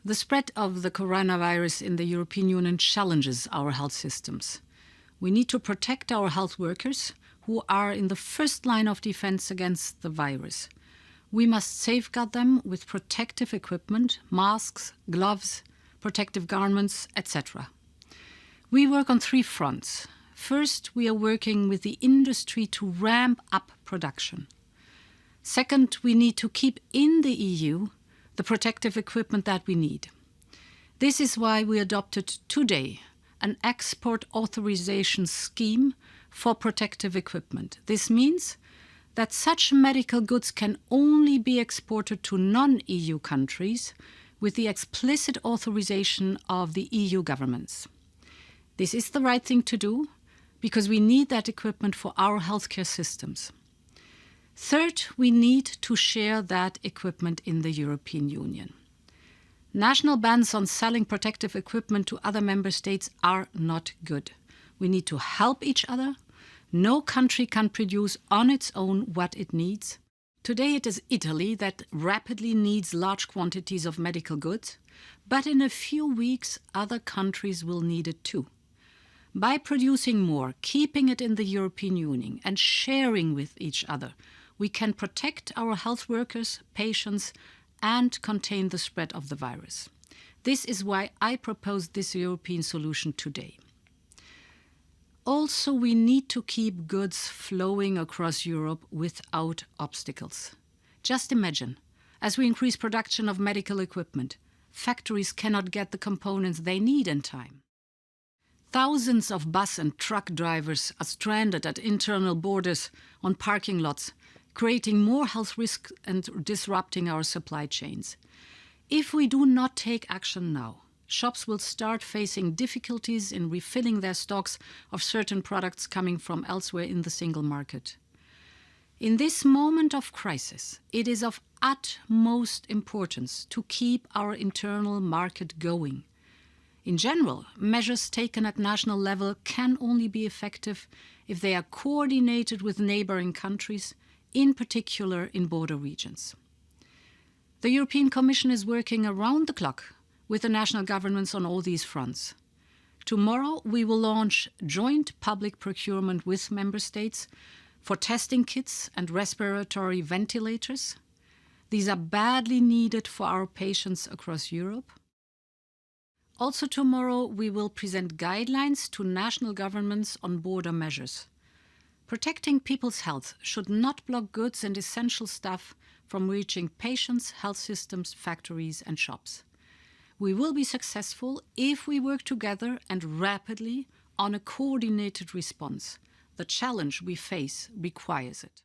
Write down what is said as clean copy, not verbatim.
The spread of the coronavirus in the European Union challenges our health systems. We need to protect our health workers who are in the first line of defense against the virus. We must safeguard them with protective equipment, masks, gloves, protective garments, etc. We work on 3 fronts. First, we are working with the industry to ramp up production. Second, we need to keep in the EU the protective equipment that we need. This is why we adopted today an export authorization scheme for protective equipment. This means that such medical goods can only be exported to non-EU countries with the explicit authorization of the EU governments. This is the right thing to do because we need that equipment for our healthcare systems. Third, we need to share that equipment in the European Union. National bans on selling protective equipment to other member states are not good. We need to help each other. No country can produce on its own what it needs. Today it is Italy that rapidly needs large quantities of medical goods, but in a few weeks other countries will need it too. By producing more, keeping it in the European Union and sharing with each other, we can protect our health workers, patients, and contain the spread of the virus. This is why I propose this European solution today. Also, we need to keep goods flowing across Europe without obstacles. Just imagine, as we increase production of medical equipment, factories cannot get the components they need in time. Thousands of bus and truck drivers are stranded at internal borders on parking lots, creating more health risks and disrupting our supply chains. If we do not take action now, shops will start facing difficulties in refilling their stocks of certain products coming from elsewhere in the single market. In this moment of crisis, it is of utmost importance to keep our internal market going. In general, measures taken at national level can only be effective if they are coordinated with neighboring countries, in particular in border regions. The European Commission is working around the clock with the national governments on all these fronts. Tomorrow we will launch joint public procurement with member states for testing kits and respiratory ventilators. These are badly needed for our patients across Europe. Also tomorrow we will present guidelines to national governments on border measures. Protecting people's health should not block goods and essential stuff from reaching patients, health systems, factories and shops. We will be successful if we work together and rapidly on a coordinated response. The challenge we face requires it.